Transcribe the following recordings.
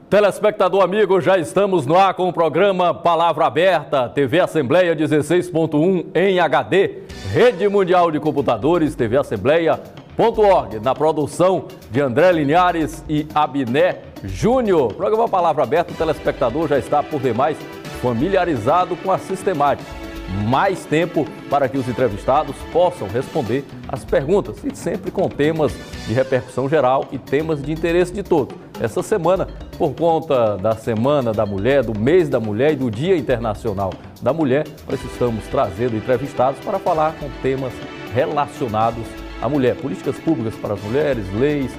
Telespectador amigo, já estamos no ar com o programa Palavra Aberta, TV Assembleia 16.1 em HD, Rede Mundial de Computadores, tvassembleia.org, na produção de André Linhares e Abiné Júnior. Programa Palavra Aberta, o telespectador já está por demais familiarizado com a sistemática. Mais tempo para que os entrevistados possam responder as perguntas e sempre com temas de repercussão geral e temas de interesse de todos. Essa semana, por conta da Semana da Mulher, do Mês da Mulher e do Dia Internacional da Mulher, nós estamos trazendo entrevistados para falar com temas relacionados à mulher, políticas públicas para as mulheres, leis,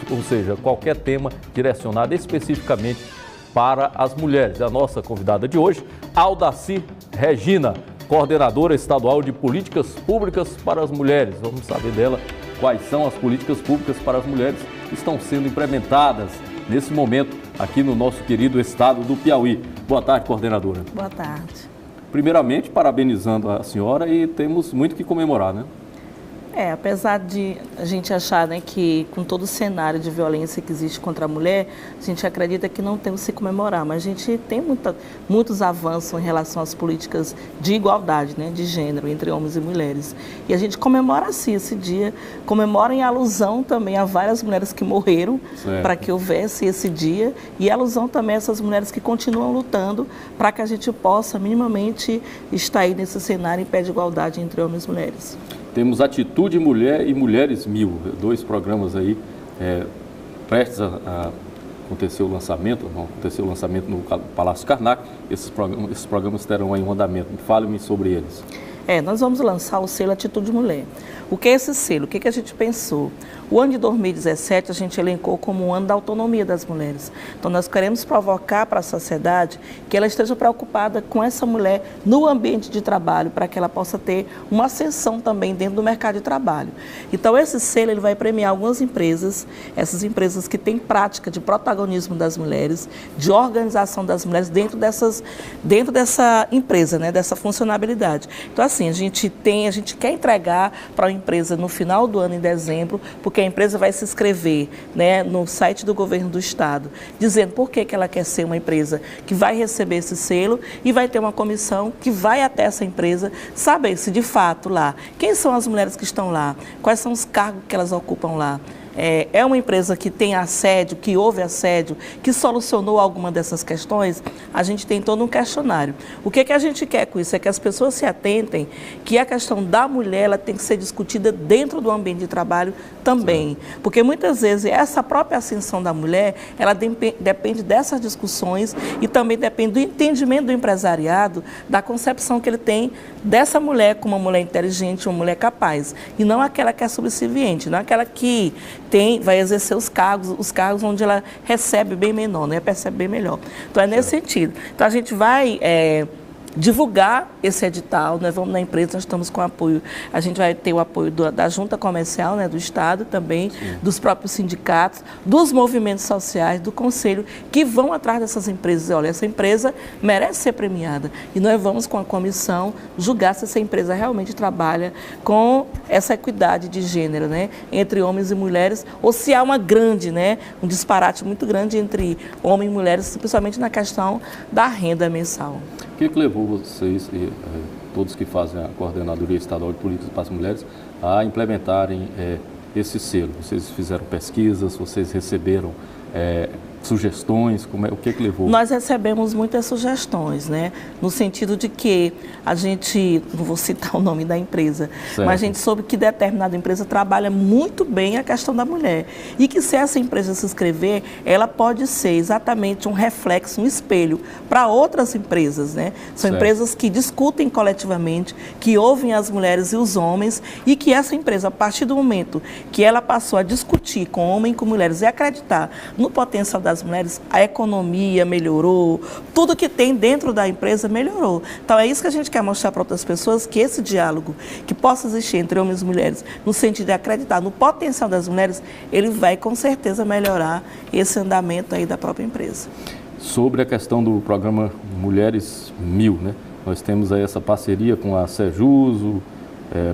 ou seja, qualquer tema direcionado especificamente para as mulheres. A nossa convidada de hoje, Aldacir Regina, coordenadora estadual de políticas públicas para as mulheres. Vamos saber dela quais são as políticas públicas para as mulheres que estão sendo implementadas nesse momento aqui no nosso querido estado do Piauí. Boa tarde, coordenadora. Boa tarde. Primeiramente, parabenizando a senhora e temos muito que comemorar, né? Apesar de a gente achar, né, que com todo o cenário de violência que existe contra a mulher, a gente acredita que não temos que se comemorar, mas a gente tem muitos avanços em relação às políticas de igualdade, né, de gênero entre homens e mulheres. E a gente comemora sim esse dia, comemora em alusão também a várias mulheres que morreram para que houvesse esse dia e alusão também a essas mulheres que continuam lutando para que a gente possa minimamente estar aí nesse cenário em pé de igualdade entre homens e mulheres. Temos Atitude Mulher e Mulheres 1000, dois programas aí prestes a acontecer o lançamento, aconteceu o lançamento no Palácio Karnak. Esses programas estarão aí em andamento. Fale-me sobre eles. Nós vamos lançar o selo Atitude Mulher. O que é esse selo? O que a gente pensou? O ano de 2017 a gente elencou como um ano da autonomia das mulheres. Então nós queremos provocar para a sociedade que ela esteja preocupada com essa mulher no ambiente de trabalho, para que ela possa ter uma ascensão também dentro do mercado de trabalho. Então esse selo ele vai premiar algumas empresas, essas empresas que têm prática de protagonismo das mulheres, de organização das mulheres dentro dessa empresa, né, dessa funcionabilidade. Então assim, a gente quer entregar para a empresa no final do ano, em dezembro, porque a empresa vai se inscrever, né, no site do governo do estado, dizendo por que ela quer ser uma empresa que vai receber esse selo e vai ter uma comissão que vai até essa empresa saber se de fato lá, quem são as mulheres que estão lá, quais são os cargos que elas ocupam lá. É uma empresa que tem assédio, que houve assédio, que solucionou alguma dessas questões. A gente tem todo um questionário. O que a gente quer com isso? É que as pessoas se atentem que a questão da mulher ela tem que ser discutida dentro do ambiente de trabalho também. Porque muitas vezes essa própria ascensão da mulher, ela depende dessas discussões e também depende do entendimento do empresariado, da concepção que ele tem dessa mulher como uma mulher inteligente, uma mulher capaz. E não aquela que é subserviente, não aquela que vai exercer os cargos onde ela recebe bem menor, né? Percebe bem melhor. Então é nesse sentido. Então a gente vai divulgar esse edital, nós vamos na empresa, nós estamos com apoio, a gente vai ter o apoio da Junta Comercial, né, do Estado também, dos próprios sindicatos, dos movimentos sociais, do Conselho, que vão atrás dessas empresas. Olha, essa empresa merece ser premiada e nós vamos com a comissão julgar se essa empresa realmente trabalha com essa equidade de gênero, né, entre homens e mulheres, ou se há um disparate muito grande entre homens e mulheres, principalmente na questão da renda mensal. O que levou vocês, todos que fazem a Coordenadoria Estadual de Políticas para as Mulheres, a implementarem esse selo? Vocês fizeram pesquisas, vocês receberam sugestões, o que levou? Nós recebemos muitas sugestões, né? No sentido de que a gente, não vou citar o nome da empresa, mas a gente soube que determinada empresa trabalha muito bem a questão da mulher e que se essa empresa se inscrever, ela pode ser exatamente um reflexo, um espelho para outras empresas, né? São empresas que discutem coletivamente, que ouvem as mulheres e os homens e que essa empresa, a partir do momento que ela passou a discutir com homens e com mulheres e acreditar no potencial das mulheres, a economia melhorou, tudo que tem dentro da empresa melhorou. Então é isso que a gente quer mostrar para outras pessoas, que esse diálogo que possa existir entre homens e mulheres, no sentido de acreditar no potencial das mulheres, ele vai com certeza melhorar esse andamento aí da própria empresa. Sobre a questão do programa Mulheres 1000, né? Nós temos aí essa parceria com a Sejuso,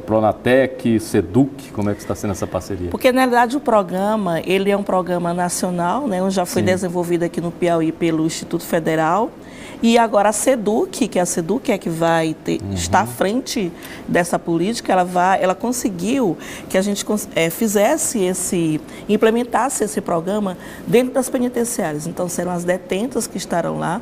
Pronatec, SEDUC, como é que está sendo essa parceria? Porque, na verdade, o programa, ele é um programa nacional, né, já foi Sim. desenvolvido aqui no Piauí pelo Instituto Federal, e agora a SEDUC, que é que vai estar à frente dessa política, ela conseguiu que a gente implementasse esse programa dentro das penitenciárias. Então, serão as detentas que estarão lá,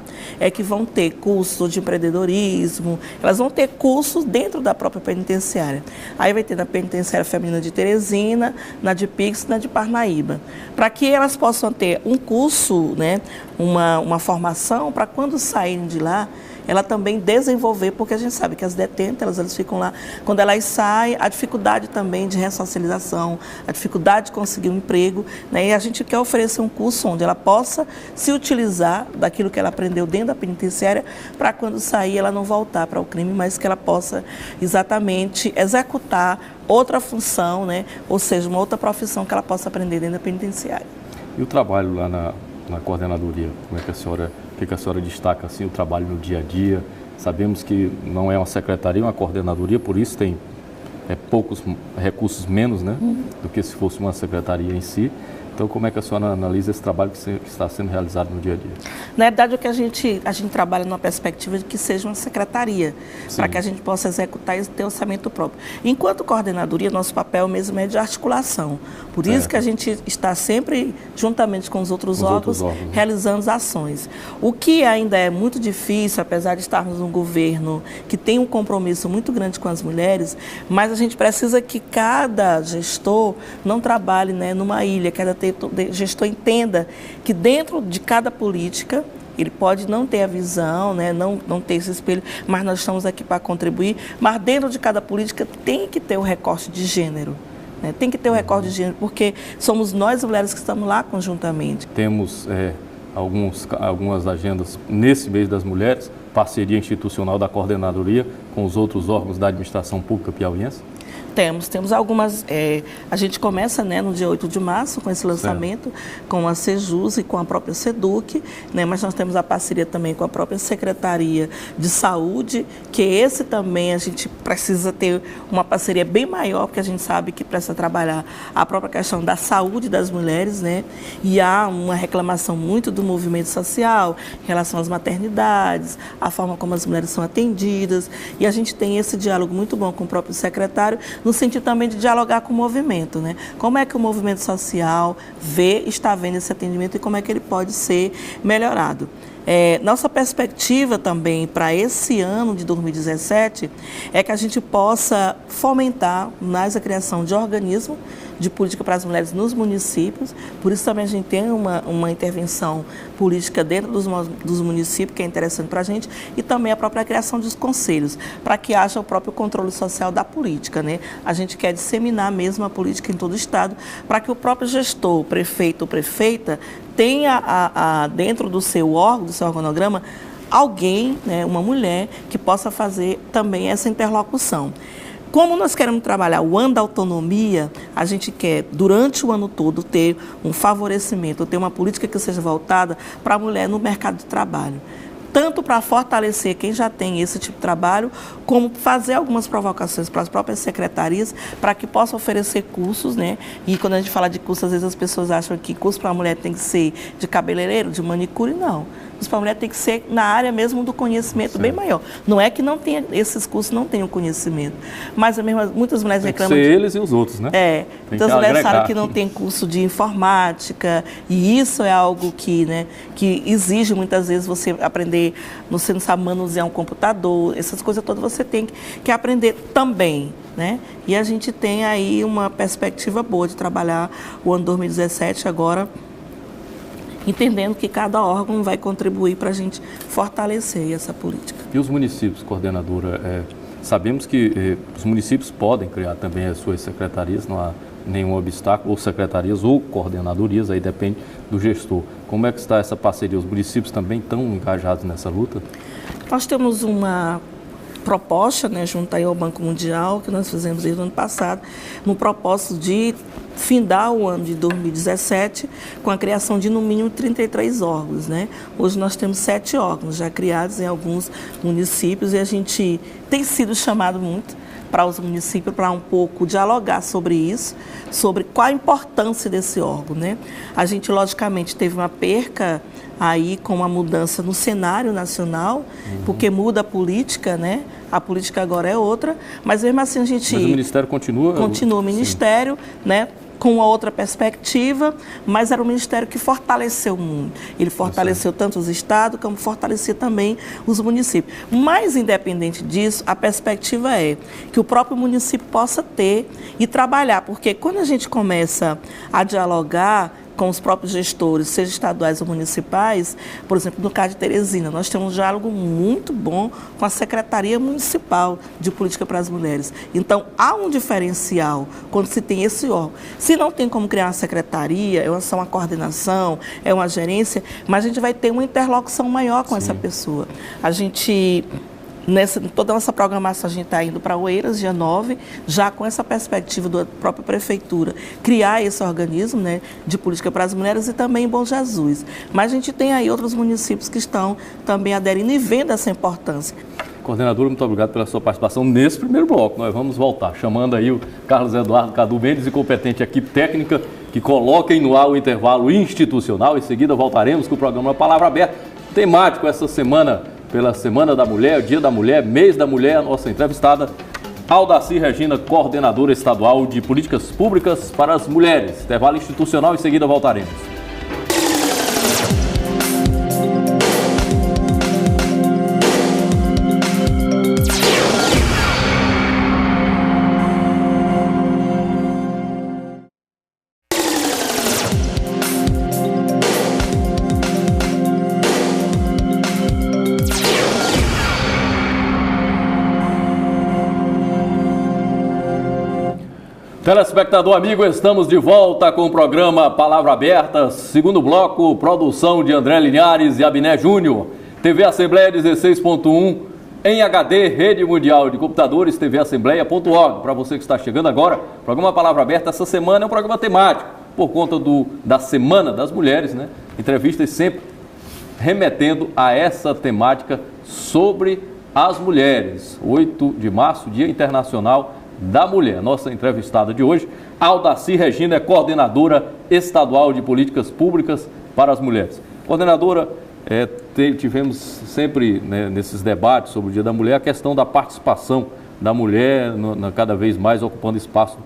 que vão ter cursos de empreendedorismo, elas vão ter cursos dentro da própria penitenciária. Aí vai ter na penitenciária feminina de Teresina, na de Pix e na de Parnaíba. Para que elas possam ter um curso, né, uma formação, para quando saírem de lá, ela também desenvolver, porque a gente sabe que as detentas, elas ficam lá, quando elas saem, a dificuldade também de ressocialização, a dificuldade de conseguir um emprego, né? E a gente quer oferecer um curso onde ela possa se utilizar daquilo que ela aprendeu dentro da penitenciária, para quando sair ela não voltar para o crime, mas que ela possa exatamente executar outra função, né? Ou seja, uma outra profissão que ela possa aprender dentro da penitenciária. E o trabalho lá na coordenadoria, como é que a senhora destaca assim, o trabalho no dia a dia? Sabemos que não é uma secretaria, é uma coordenadoria, por isso tem poucos recursos menos, né, do que se fosse uma secretaria em si. Então, como é que a senhora analisa esse trabalho que está sendo realizado no dia a dia? Na verdade, o que a gente trabalha numa perspectiva de que seja uma secretaria, para que a gente possa executar e ter orçamento próprio. Enquanto coordenadoria, nosso papel mesmo é de articulação. Por isso que a gente está sempre, juntamente com os outros órgãos, realizando ações. O que ainda é muito difícil, apesar de estarmos num governo que tem um compromisso muito grande com as mulheres, mas a gente precisa que cada gestor não trabalhe, né, numa ilha, cada gestor entenda que dentro de cada política, ele pode não ter a visão, né, não ter esse espelho, mas nós estamos aqui para contribuir, mas dentro de cada política tem que ter o recorte de gênero. Né, tem que ter o recorte de gênero, porque somos nós, mulheres, que estamos lá conjuntamente. Temos algumas agendas nesse mês das mulheres, parceria institucional da coordenadoria com os outros órgãos da administração pública piauiense? Temos algumas, a gente começa, né, no dia 8 de março com esse lançamento, com a Sejus e com a própria SEDUC, né, mas nós temos a parceria também com a própria Secretaria de Saúde, que esse também a gente precisa ter uma parceria bem maior, porque a gente sabe que precisa trabalhar a própria questão da saúde das mulheres, né, e há uma reclamação muito do movimento social em relação às maternidades, a forma como as mulheres são atendidas, e a gente tem esse diálogo muito bom com o próprio secretário, no sentido também de dialogar com o movimento, né? Como é que o movimento social está vendo esse atendimento e como é que ele pode ser melhorado. Nossa perspectiva também para esse ano de 2017 é que a gente possa fomentar mais a criação de organismos de política para as mulheres nos municípios, por isso também a gente tem uma intervenção política dentro dos municípios, que é interessante para a gente, e também a própria criação dos conselhos, para que haja o próprio controle social da política, né? A gente quer disseminar mesmo a política em todo o estado, para que o próprio gestor, prefeito ou prefeita, tenha dentro do seu órgão, do seu organograma, alguém, né, uma mulher, que possa fazer também essa interlocução. Como nós queremos trabalhar o ano da autonomia, a gente quer, durante o ano todo, ter um favorecimento, ter uma política que seja voltada para a mulher no mercado de trabalho. Tanto para fortalecer quem já tem esse tipo de trabalho, como fazer algumas provocações para as próprias secretarias, para que possam oferecer cursos, né? E quando a gente fala de curso, às vezes as pessoas acham que curso para a mulher tem que ser de cabeleireiro, de manicure, não. Curso para a mulher tem que ser na área mesmo do conhecimento bem maior. Não é que não tenha, esses cursos não tenham conhecimento, mas mesmo, muitas mulheres reclamam... Tem que ser eles e os outros, né? Muitas mulheres falam que não tem curso de informática, e isso é algo que, né, que exige muitas vezes você aprender, você não sabe manusear um computador, essas coisas todas você tem que aprender também, né? E a gente tem aí uma perspectiva boa de trabalhar o ano 2017 agora, entendendo que cada órgão vai contribuir para a gente fortalecer essa política. E os municípios, coordenadora, sabemos que os municípios podem criar também as suas secretarias, não há nenhum obstáculo, ou secretarias ou coordenadorias, aí depende do gestor. Como é que está essa parceria? Os municípios também estão engajados nessa luta? Nós temos uma proposta, né, junto aí ao Banco Mundial, que nós fizemos desde o ano passado, no propósito de findar o ano de 2017 com a criação de, no mínimo, 33 órgãos, né? Hoje nós temos 7 órgãos já criados em alguns municípios e a gente tem sido chamado muito para os municípios para um pouco dialogar sobre isso, sobre qual a importância desse órgão, né? A gente, logicamente, teve uma perca aí com uma mudança no cenário nacional, porque muda a política, né? A política agora é outra, mas mesmo assim a gente... Mas o Ministério continua? Continua o Ministério, né? Com uma outra perspectiva, mas era um ministério que fortaleceu muito. Ele fortaleceu tanto os estados, como fortalecia também os municípios. Mas, independente disso, a perspectiva é que o próprio município possa ter e trabalhar, porque quando a gente começa a dialogar com os próprios gestores, seja estaduais ou municipais, por exemplo, no caso de Teresina, nós temos um diálogo muito bom com a Secretaria Municipal de Política para as Mulheres. Então, há um diferencial quando se tem esse órgão. Se não tem como criar uma secretaria, é uma coordenação, é uma gerência, mas a gente vai ter uma interlocução maior com essa pessoa. A gente... toda a nossa programação, a gente está indo para Oeiras, dia 9, já com essa perspectiva da própria Prefeitura, criar esse organismo, né, de política para as mulheres, e também em Bom Jesus. Mas a gente tem aí outros municípios que estão também aderindo e vendo essa importância. Coordenadora, muito obrigado pela sua participação nesse primeiro bloco. Nós vamos voltar, chamando aí o Carlos Eduardo Cadu Mendes e competente equipe técnica que coloquem no ar o intervalo institucional. Em seguida voltaremos com o programa Palavra Aberta, temático essa semana, pela Semana da Mulher, Dia da Mulher, Mês da Mulher, a nossa entrevistada, Aldaci Regina, coordenadora estadual de Políticas Públicas para as Mulheres. Intervalo institucional, em seguida voltaremos. Telespectador amigo, estamos de volta com o programa Palavra Aberta, segundo bloco, produção de André Linhares e Abiné Júnior. TV Assembleia 16.1 em HD, Rede Mundial de Computadores, tvassembleia.org. Para você que está chegando agora, o programa Palavra Aberta essa semana é um programa temático, por conta da Semana das Mulheres, né? Entrevistas sempre remetendo a essa temática sobre as mulheres. 8 de março, Dia Internacional da Mulher. Nossa entrevistada de hoje, Aldaci Regina, é coordenadora estadual de políticas públicas para as mulheres. Coordenadora, tivemos sempre, né, nesses debates sobre o Dia da Mulher a questão da participação da mulher cada vez mais ocupando espaço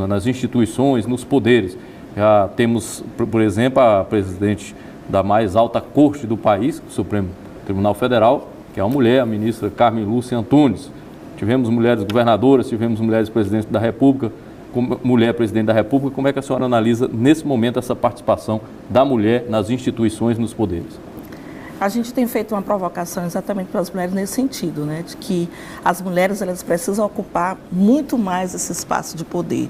nas instituições, nos poderes. Já temos, por exemplo, a presidente da mais alta corte do país, o Supremo Tribunal Federal, que é uma mulher, a ministra Carmen Lúcia Antunes. Tivemos mulheres governadoras, tivemos mulheres presidentes da República, mulher presidente da República. Como é que a senhora analisa, nesse momento, essa participação da mulher nas instituições, nos poderes? A gente tem feito uma provocação exatamente para as mulheres nesse sentido, né? De que as mulheres, elas precisam ocupar muito mais esse espaço de poder.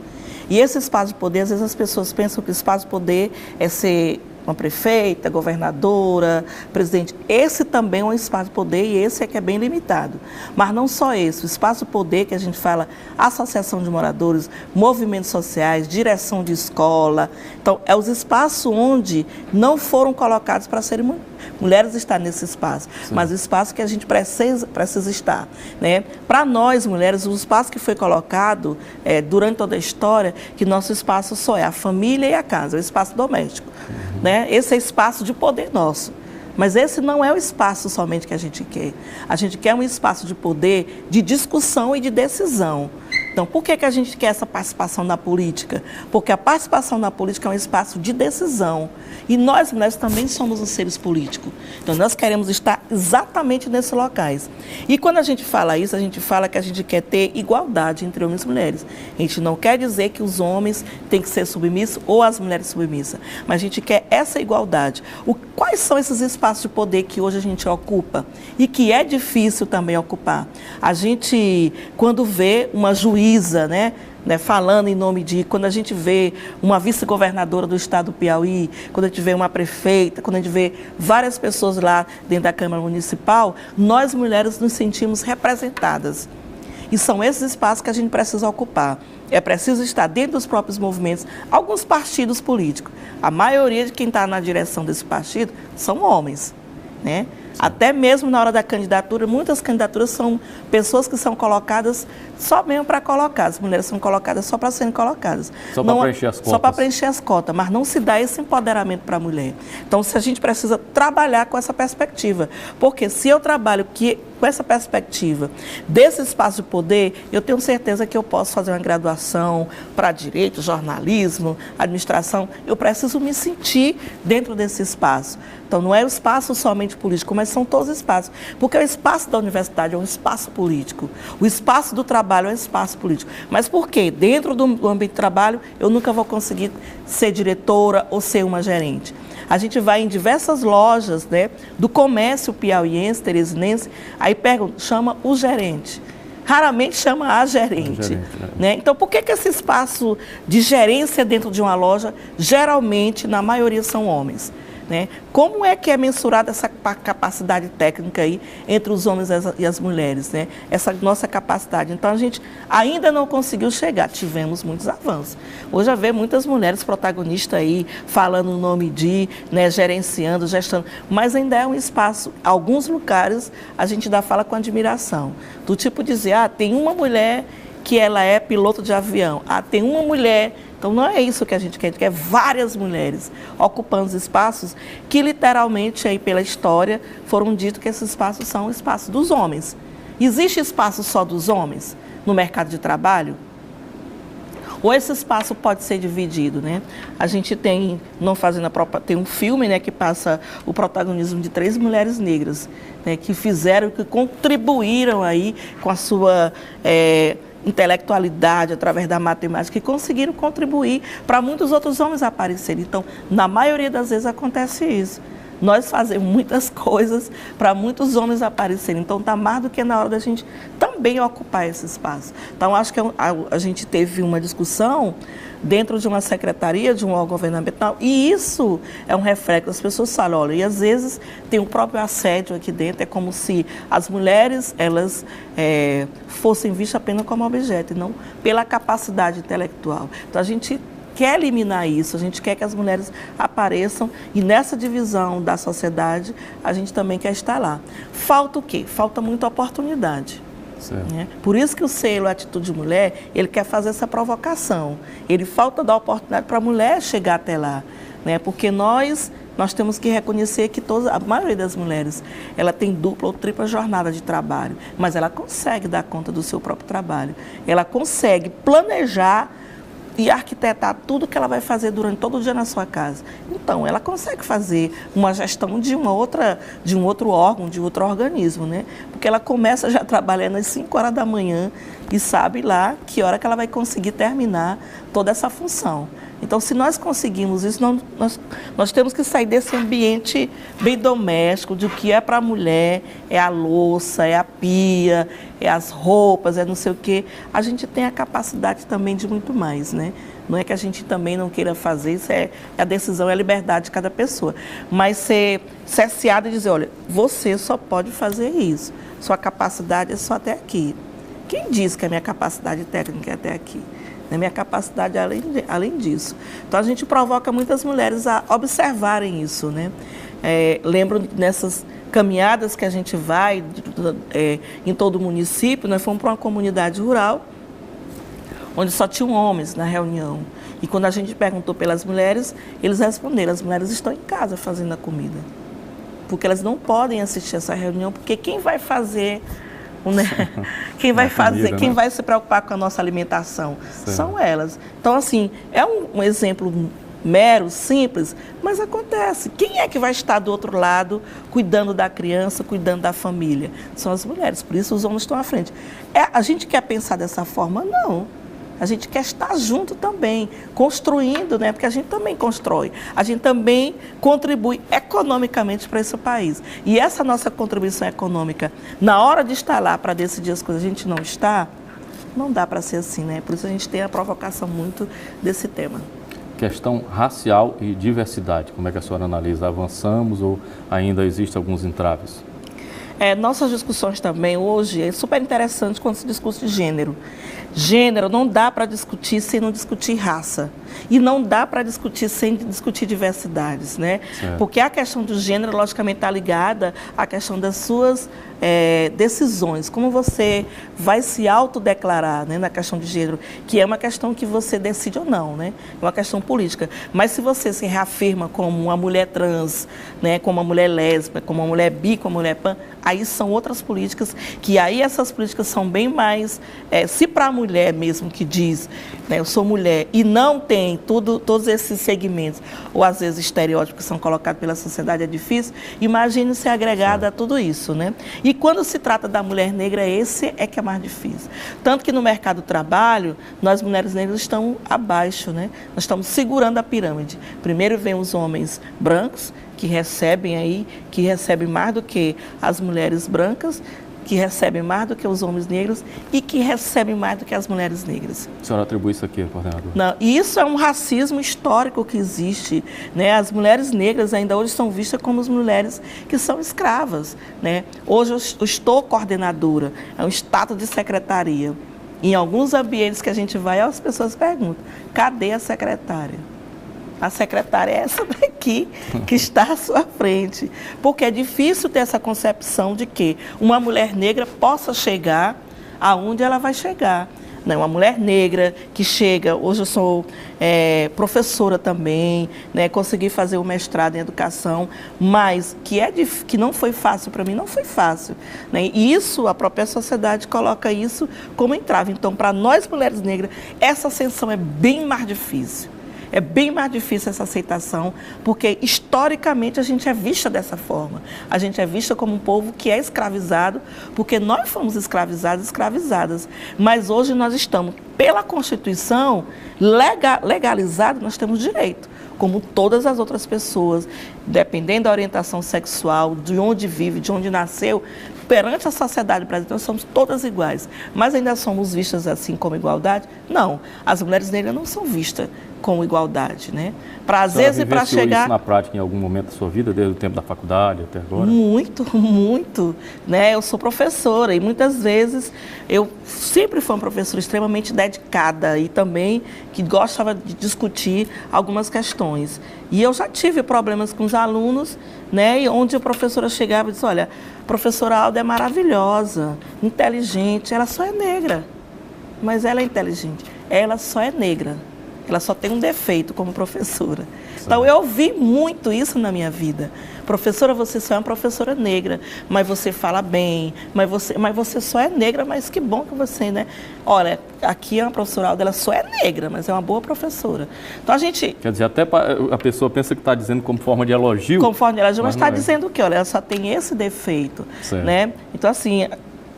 E esse espaço de poder, às vezes as pessoas pensam que o espaço de poder é ser uma prefeita, governadora, presidente. Esse também é um espaço de poder e esse é que é bem limitado. Mas não só esse, o espaço de poder que a gente fala, associação de moradores, movimentos sociais, direção de escola. Então, é os espaços onde não foram colocados para serem mulheres estar nesse espaço, sim, mas o espaço que a gente precisa estar, né? Para nós, mulheres, o espaço que foi colocado durante toda a história, que nosso espaço só é a família e a casa, o espaço doméstico, né? Esse é espaço de poder nosso. Mas esse não é o espaço somente que a gente quer. A gente quer um espaço de poder, de discussão e de decisão. Então, por que a gente quer essa participação na política? Porque a participação na política é um espaço de decisão. E nós, mulheres, também somos os seres políticos. Então, nós queremos estar exatamente nesses locais. E quando a gente fala isso, a gente fala que a gente quer ter igualdade entre homens e mulheres. A gente não quer dizer que os homens têm que ser submissos ou as mulheres submissas. Mas a gente quer essa igualdade. Quais são esses espaços de poder que hoje a gente ocupa? E que é difícil também ocupar. A gente, quando vê uma juíza, né, falando em nome de... Quando a gente vê uma vice-governadora do estado do Piauí, quando a gente vê uma prefeita, quando a gente vê várias pessoas lá dentro da Câmara Municipal, nós mulheres nos sentimos representadas. E são esses espaços que a gente precisa ocupar. É preciso estar dentro dos próprios movimentos, alguns partidos políticos. A maioria de quem está na direção desse partido são homens, né? Até mesmo na hora da candidatura, muitas candidaturas são pessoas que são colocadas só mesmo para colocar. As mulheres são colocadas só para serem colocadas. Só para preencher as cotas. Só para preencher as cotas, mas não se dá esse empoderamento para a mulher. Então, a gente precisa trabalhar com essa perspectiva. Porque se eu trabalho com essa perspectiva desse espaço de poder, eu tenho certeza que eu posso fazer uma graduação para direito, jornalismo, administração. Eu preciso me sentir dentro desse espaço. Então, não é o espaço somente político, mas são todos os espaços. Porque o espaço da universidade é um espaço político. O espaço do trabalho é um espaço político. Mas por quê? Dentro do ambiente de trabalho, eu nunca vou conseguir ser diretora ou ser uma gerente. A gente vai em diversas lojas, né, do comércio piauiense, teresinense, aí chama o gerente. Raramente chama a gerente. Né? Então, por que esse espaço de gerência dentro de uma loja, geralmente, na maioria, são homens? Né? Como é que é mensurada essa capacidade técnica aí entre os homens e as mulheres, né? Essa nossa capacidade. Então, a gente ainda não conseguiu chegar, tivemos muitos avanços. Hoje, já vê muitas mulheres protagonistas aí, falando o nome de, né, gerenciando, gestando, mas ainda é um espaço, alguns lugares, a gente ainda fala com admiração, do tipo dizer, tem uma mulher que ela é piloto de avião, tem uma mulher. Então, não é isso que a gente quer várias mulheres ocupando os espaços que, literalmente, aí pela história, foram dito que esses espaços são espaços dos homens. Existe espaço só dos homens no mercado de trabalho? Ou esse espaço pode ser dividido, né? A gente tem, tem um filme, né, que passa o protagonismo de 3 mulheres negras, né, que contribuíram aí com a sua intelectualidade, através da matemática, que conseguiram contribuir para muitos outros homens aparecerem. Então, na maioria das vezes acontece isso. Nós fazemos muitas coisas para muitos homens aparecerem. Então, está mais do que na hora da gente também ocupar esse espaço. Então, acho que a gente teve uma discussão dentro de uma secretaria, de um órgão governamental, e isso é um reflexo. As pessoas falam, olha, e às vezes tem o próprio assédio aqui dentro, é como se as mulheres, elas fossem vistas apenas como objeto, e não pela capacidade intelectual. Então, a gente quer eliminar isso, a gente quer que as mulheres apareçam, e nessa divisão da sociedade, a gente também quer estar lá. Falta o quê? Falta muita oportunidade. Né? Por isso que o selo Atitude Mulher, ele quer fazer essa provocação. Ele falta dar oportunidade para a mulher chegar até lá. Né? Porque nós temos que reconhecer que a maioria das mulheres, ela tem dupla ou tripla jornada de trabalho, mas ela consegue dar conta do seu próprio trabalho. Ela consegue planejar e arquitetar tudo que ela vai fazer durante todo o dia na sua casa. Então, ela consegue fazer uma gestão de um outro órgão, de outro organismo, né? Porque ela começa já trabalhando às 5 horas da manhã e sabe lá que hora que ela vai conseguir terminar toda essa função. Então, se nós conseguimos isso, nós temos que sair desse ambiente bem doméstico, de o que é para a mulher, é a louça, é a pia, é as roupas, é não sei o quê. A gente tem a capacidade também de muito mais, né? Não é que a gente também não queira fazer, isso é a decisão, é a liberdade de cada pessoa. Mas ser cerceado e dizer, olha, você só pode fazer isso, sua capacidade é só até aqui. Quem diz que a minha capacidade técnica é até aqui? A minha capacidade além disso. Então, a gente provoca muitas mulheres a observarem isso, né? Lembro nessas caminhadas que a gente vai em todo o município, nós fomos para uma comunidade rural, onde só tinham homens na reunião. E quando a gente perguntou pelas mulheres, eles responderam, as mulheres estão em casa fazendo a comida. Porque elas não podem assistir essa reunião, porque quem vai fazer... Né? Quem vai fazer, quem vai se preocupar com a nossa alimentação? Sim. São elas. Então, assim, é um exemplo mero, simples, mas acontece. Quem é que vai estar do outro lado, cuidando da criança, cuidando da família? São as mulheres, por isso os homens estão à frente. A gente quer pensar dessa forma? Não. A gente quer estar junto também, construindo, né? Porque a gente também constrói, a gente também contribui economicamente para esse país. E essa nossa contribuição econômica, na hora de estar lá para decidir as coisas, a gente não está, não dá para ser assim, né? Por isso a gente tem a provocação muito desse tema. Questão racial e diversidade, como é que a senhora analisa? Avançamos ou ainda existem alguns entraves? Nossas discussões também hoje é super interessante quando se discute gênero. Gênero não dá para discutir sem não discutir raça. E não dá para discutir sem discutir diversidades, né? Certo. Porque a questão do gênero, logicamente, está ligada à questão das suas decisões, como você vai se autodeclarar, né, na questão de gênero, que é uma questão que você decide ou não, né? É uma questão política. Mas se você se reafirma como uma mulher trans, né, como uma mulher lésbica, como uma mulher bi, como uma mulher pan, aí são outras políticas, que aí essas políticas são bem mais, se para a mulher mesmo que diz, né, eu sou mulher, e não tem todos esses segmentos, ou às vezes estereótipos que são colocados pela sociedade, é difícil, imagine ser agregada a tudo isso, né? E quando se trata da mulher negra, esse é que é mais difícil. Tanto que no mercado do trabalho, nós mulheres negras estamos abaixo, né? Nós estamos segurando a pirâmide. Primeiro vem os homens brancos, que recebem mais do que as mulheres brancas, que recebem mais do que os homens negros e que recebem mais do que as mulheres negras. A senhora atribui isso aqui, coordenadora? Não, isso é um racismo histórico que existe, né? As mulheres negras ainda hoje são vistas como as mulheres que são escravas, né? Hoje eu estou coordenadora, é um status de secretaria. Em alguns ambientes que a gente vai, as pessoas perguntam, cadê a secretária? A secretária é essa daqui, que está à sua frente. Porque é difícil ter essa concepção de que uma mulher negra possa chegar aonde ela vai chegar. Não, uma mulher negra que chega, hoje eu sou professora também, né, consegui fazer o mestrado em educação, mas que não foi fácil para mim, não foi fácil. Né? E isso, a própria sociedade coloca isso como entrave. Então, para nós mulheres negras, essa ascensão é bem mais difícil. É bem mais difícil essa aceitação, porque historicamente a gente é vista dessa forma. A gente é vista como um povo que é escravizado, porque nós fomos escravizados, escravizadas. Mas hoje nós estamos, pela Constituição, legalizados, nós temos direito, como todas as outras pessoas, dependendo da orientação sexual, de onde vive, de onde nasceu. Perante a sociedade brasileira, nós somos todas iguais, mas ainda somos vistas assim como igualdade? Não, as mulheres negras não são vistas com igualdade, né? Às vezes, para chegar... isso na prática em algum momento da sua vida, desde o tempo da faculdade até agora? Muito, muito, né? Eu sou professora e muitas vezes eu sempre fui uma professora extremamente dedicada e também que gostava de discutir algumas questões. E eu já tive problemas com os alunos, né? E onde a professora chegava e disse, olha, a professora Alda é maravilhosa, inteligente, ela só é negra, mas ela é inteligente, ela só é negra. Ela só tem um defeito como professora. Sim. Então, eu ouvi muito isso na minha vida. Professora, você só é uma professora negra, mas você fala bem, mas você só é negra, mas que bom que você, né? Olha, aqui é uma professora Alda, ela só é negra, mas é uma boa professora. Então, a gente... Quer dizer, até a pessoa pensa que está dizendo como forma de elogio. Como forma de elogio, mas está dizendo o quê? Olha, ela só tem esse defeito, certo, né? Então, assim,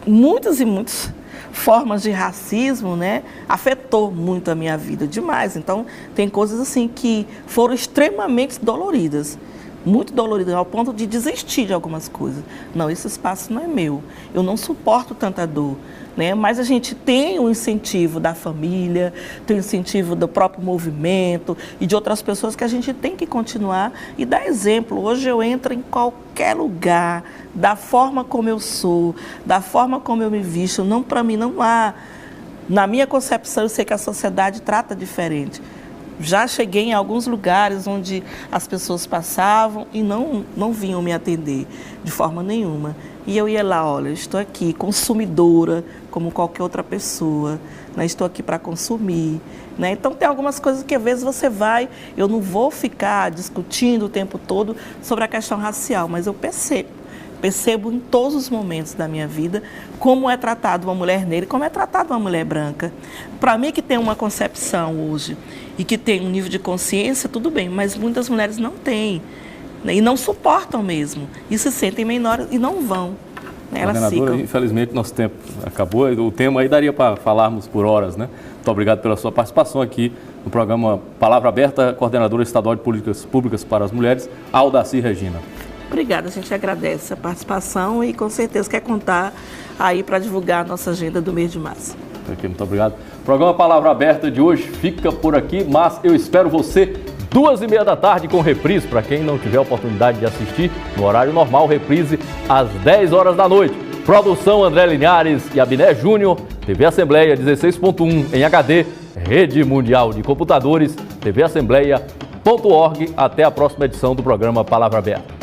muitas e muitas formas de racismo, né, afetou muito a minha vida, demais. Então, tem coisas assim que foram extremamente doloridas, muito doloridas, ao ponto de desistir de algumas coisas. Não, esse espaço não é meu, eu não suporto tanta dor, né? Mas a gente tem o incentivo da família, tem o incentivo do próprio movimento e de outras pessoas que a gente tem que continuar e dar exemplo. Hoje eu entro em qualquer lugar, da forma como eu sou, da forma como eu me visto. Não, para mim não há, na minha concepção, eu sei que a sociedade trata diferente. Já cheguei em alguns lugares onde as pessoas passavam e não vinham me atender de forma nenhuma. E eu ia lá, olha, estou aqui, consumidora, como qualquer outra pessoa, né? Estou aqui para consumir, né? Então, tem algumas coisas que às vezes você vai, eu não vou ficar discutindo o tempo todo sobre a questão racial, mas eu percebo em todos os momentos da minha vida como é tratada uma mulher negra e como é tratada uma mulher branca. Para mim, que tem uma concepção hoje e que tem um nível de consciência, tudo bem, mas muitas mulheres não têm, né, e não suportam mesmo, e se sentem menores e não vão. Né, elas ficam. Infelizmente, nosso tempo acabou, o tema aí daria para falarmos por horas, né? Muito obrigado pela sua participação aqui no programa Palavra Aberta, coordenadora estadual de Políticas Públicas para as Mulheres, Aldaci Regina. Obrigada, a gente agradece a participação e com certeza quer contar aí para divulgar a nossa agenda do mês de março. Muito obrigado. O programa Palavra Aberta de hoje fica por aqui, mas eu espero você 2h30 da tarde com reprise, para quem não tiver oportunidade de assistir no horário normal, reprise às 10 horas da noite. Produção André Linhares e Abiné Júnior, TV Assembleia 16.1 em HD, Rede Mundial de Computadores, TV tvassembleia.org. Até a próxima edição do programa Palavra Aberta.